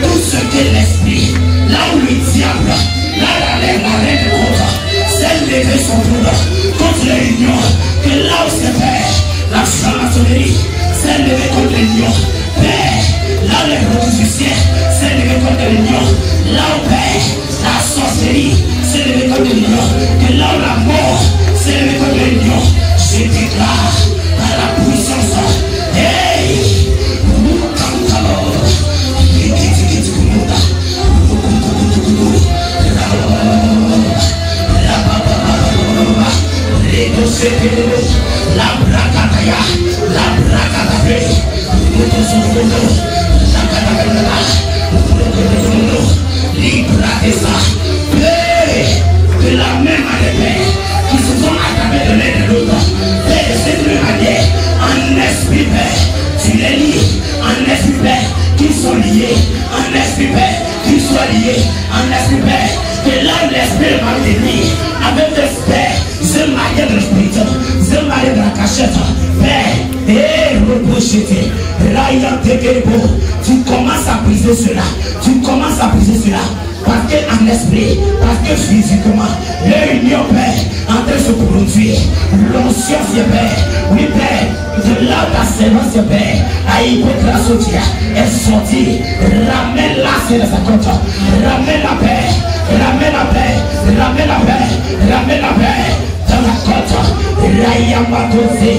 tout ce que l'esprit, là où le diable, là la reine contre, s'est levé son tour contre l'union, que là où c'est Père, la franc-maçonnerie s'est levée contre l'union, Père, là où les prostitutions s'est levée contre l'union, là où Père, la sorcellerie s'est levée contre l'union, que là où la mort s'est levée contre l'union, je déclare par la puissance, hey, la bracataya, la bracatape, de la même manière qui se sont attaqués de l'un de l'autre, de cette même manière, en esprit Père, tu les lis, en esprit Père, qu'ils sont liés, en esprit Père, qu'ils soient liés, en esprit Père, que là où l'esprit m'a béni, avec l'esprit, je m'arrête de l'esprit, je m'arrête de la cachette, Père, et reprocheté, tu commences à briser cela, parce qu'en esprit, parce que physiquement, l'union, Père, en train de se produire, l'onction, Père, oui, Père, de là ta séance, Père, à Hypocrasotia, est sortie. Ramène-la, c'est sa compte. Ramène la paix, ramène la paix, ramène la paix, ramène la paix dans la côte. Rayamatose,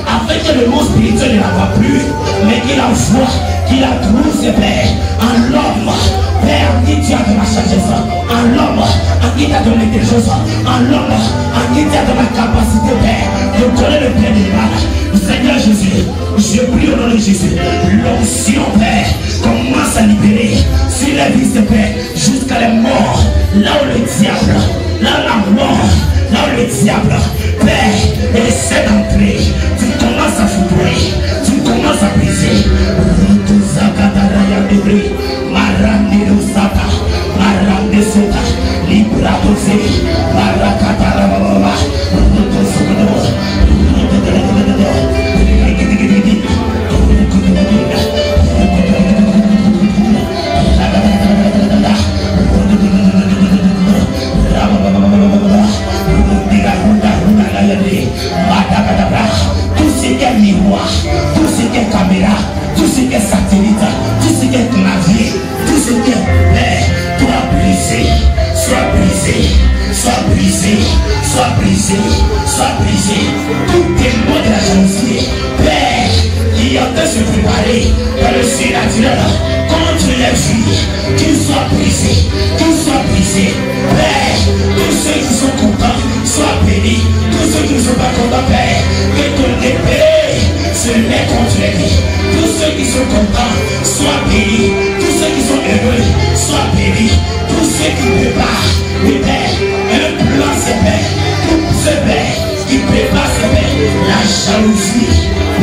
afin que le monde spirituel ne la voit plus, mais qu'il en voit, qu'il la trouve, Père, en l'homme. Père, en qui tu as de la sagesse, en l'homme, en qui tu as de l'intelligence, en l'homme, en qui tu as de la capacité, Père, de connaître le bien et le mal. Seigneur Jésus, je prie au nom de Jésus, l'onction, Père, commence à libérer sur les vies de Père, jusqu'à la mort, là où le diable, là où la mort, là où le diable, Père, essaie d'entrer, tu commences à foudroyer, tu commences à briser. Marande Sata, Marande Sota, Libra Dose, Maracatara, tout ce qui est miroir, tout ce qui est caméra, tout ce qui est satellite, tout ce qui est clavier, tout ce qui est toi brisé, soit brisé, soit brisé, soit brisé, soit brisé. Tout démon de la jalousie, Père, qui est en train de se préparer dans le surnaturel contre les filles, qu'ils soient brisés, qu'ils soient brisés. Père, tous ceux qui sont contents, soient bénis. Tous ceux qui ne sont pas contents, Père, que ton épée se met contre lui. Tous ceux qui sont contents, soient bénis. Tous ceux qui sont heureux, soient bénis. Tous ceux qui préparent, oui, Père, un plan, c'est Père. Tout ce Père qui prépare, c'est Père, la jalousie.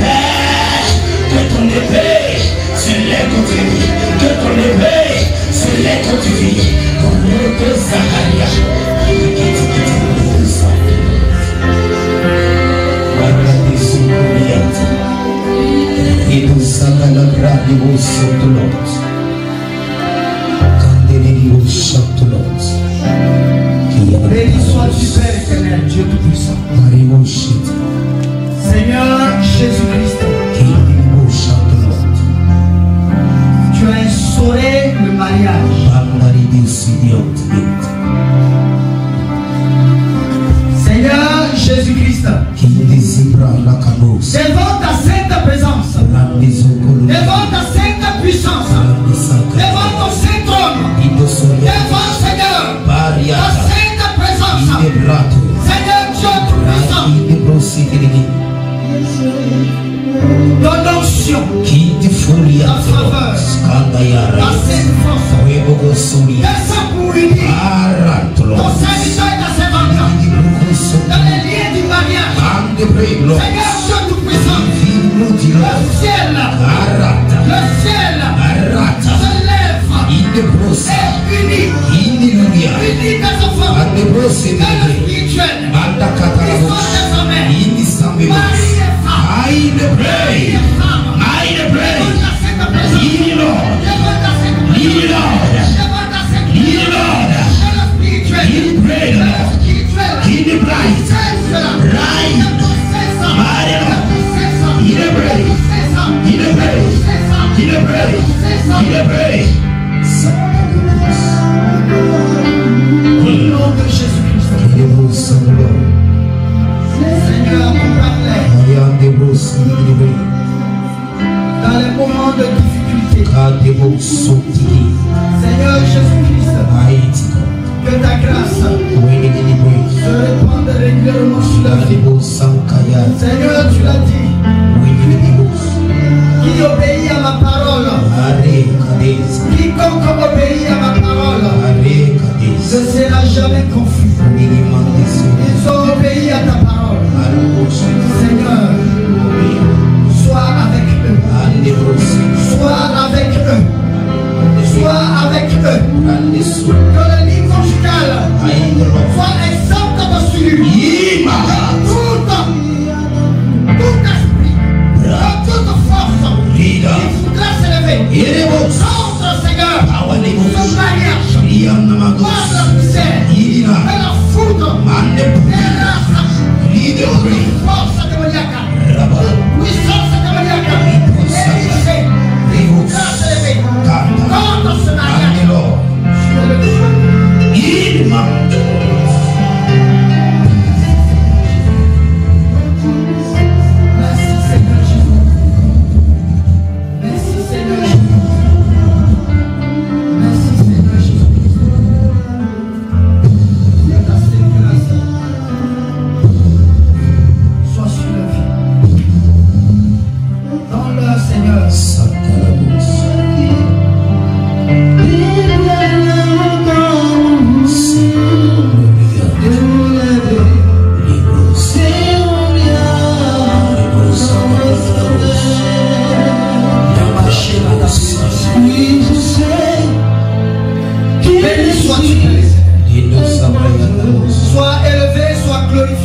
Père, que ton épée se lève contre lui. Que ton épée se lève contre lui. Pour notre Zacharia. Et nous sommes à la grave niveau Santolos. Quand des niveaux Santolos. Béni sois-tu, Père éternel, Dieu Tout-Puissant. Seigneur Jésus-Christ, tu as instauré le mariage. Seigneur Jésus-Christ, devant ta sainte présence, devant ta sainte puissance, devant ton saint trône, devant Seigneur, ta sainte présence, Seigneur Dieu Tout-Puissant, ton onction, ta faveur, ta sainte force, descends pour unir ton serviteur et ta servante dans les liens du mariage. Seigneur Dieu Tout-Puissant, le ciel se lève et unit tes enfants dans le spirituel. Ils sont désormais mari et femme. Seigneur, on parlait dans les moments de difficulté. Seigneur Jésus-Christ, que ta grâce se répande régulièrement sur la vie. Seigneur, tu l'as dit, qui obéit à ma parole, quiconque obéit à ma parole ne sera jamais confus. Ils ont obéi à ta parole. Seigneur, sois avec eux. Sois avec eux. Sois avec eux. Que le lit conjugal soit exempt de souillure. Toute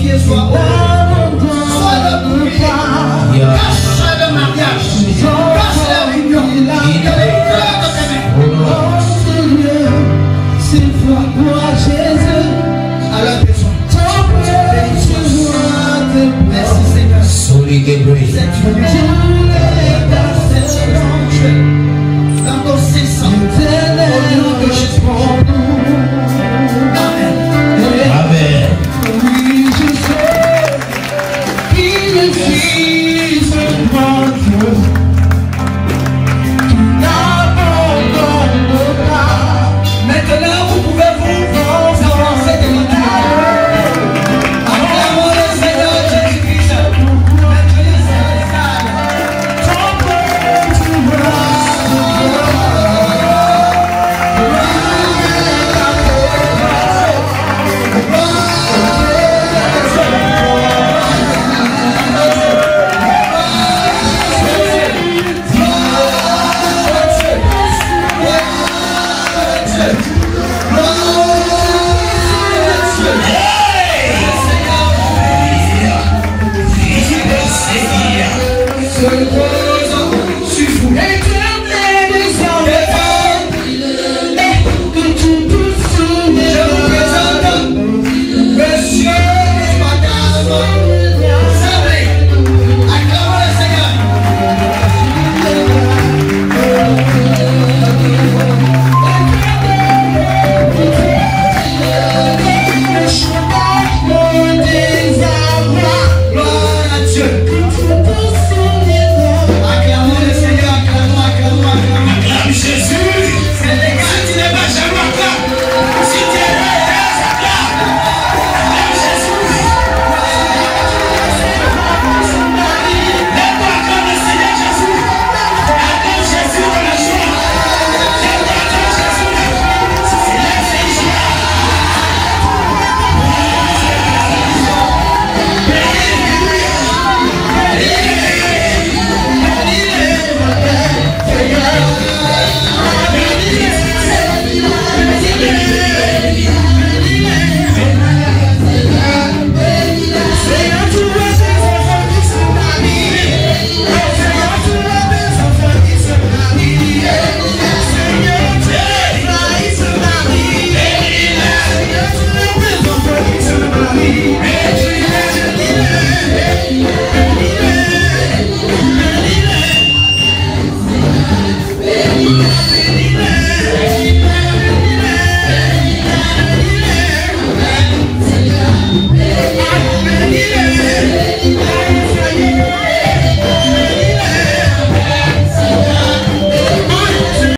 glorifié soit heureux. Sois le premier. Cache le mariage. Cache la réunion. Que les fleurs de tes mains. S'il faut moi Jésus. À la personne. Merci Seigneur. Solide et Vous êtes venu dans ton sein. Au nom de Jésus. Amen. Amen. Oui, je sais qu'il est fils de mon Dieu. Qui n'abandonne pas. Maintenant, vous pouvez vous avancer de l'intérieur. Acclamons le Seigneur Jésus-Christ. Maintenant, c'est ça. Ton peuple, tu vas. Seigneur.